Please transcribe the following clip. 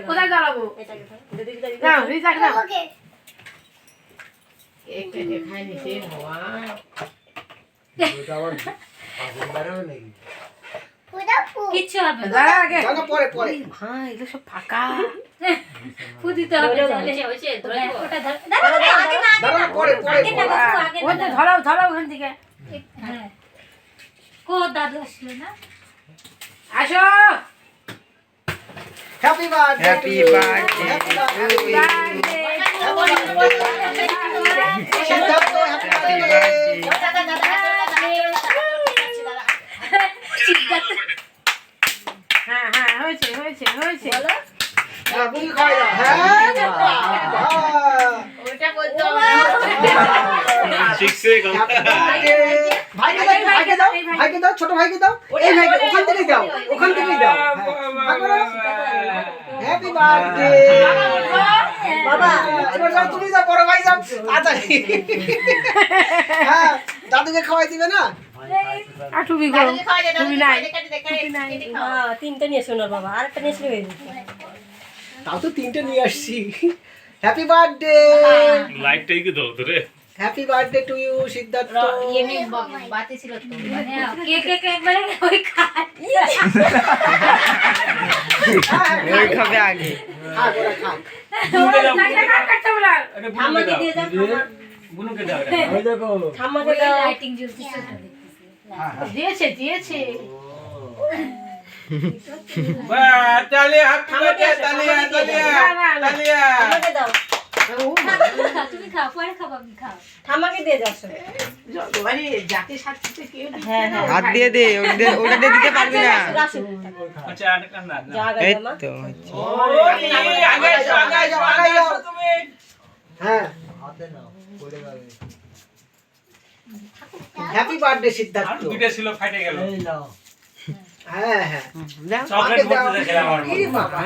কোথায় জ্বালাবো? কিচ্ছু হবে না। হ্যাঁ, এগুলো সব ফাঁকা। ফুদিতে হবে। ধরাও ধরাও ওখান থেকে। কো দাদু আসলো না? আসো। Happy birthday happy birthday Siddharth happy হ্যাঁ হ্যাঁ, হয়েছে হয়েছে হয়েছে। তুমি খাই দাও। হ্যাঁ ওটা বলতে ভাইকে দাও, ভাইকে দাও, ছোট ভাইকে দাও, এই ভাইকে ওখান থেকেই দাও, ওখান থেকেই দাও। হ্যাপি বার্থডে বাবা। এবার যাও, তুমি যাও, বড় ভাই যাও তাড়াতাড়ি। হ্যাঁ, দাদুকে খাওয়াই দিবে না? তুমি করো, তুমি নাই। তিনটা নিয়ে এসো না বাবা, আরেকটা নিয়ে এসলে হয়ে যেত। তাও তো তিনটে নিয়ে আসছি। হ্যাপি বার্থডে, লাইটটাই কি দাও ধরে। Happy birthday to you Siddharth. বাতি ছিল তো। কেক একবারে ওই খায়। ওই খাবে আগে। হ্যাঁ, ওরা খাক। আমাকে দিয়ে দাও, বুনুকে দাও। ওই দেখো। আমাকে দাও। লাইটিং জ্বলছে। দিয়েছে দিয়েছে। বাহ, তালি হ্যাপি বার্থডে, তালি তালি। আমাকে দাও। তুমি খাও, পরে খাবো, আমি খাও। আমাকে দিয়ে যাও। মানে জাতি সাথে কেউ হ্যাঁ হ্যাঁ। হাত দিয়ে দে, ওটা দিয়ে দিতে পারবি না। আচ্ছা আরেকটা না। এই জায়গা তো ও আগে যাও তুমি। হ্যাঁ, হ্যাপি বার্থডে সিদ্ধার্থ। আর দুইটা ছিল ফাটে গেল। হ্যাঁ হ্যাঁ, দাও। চকলেট ভর্তি দেখলাম আমার। এই বাবা।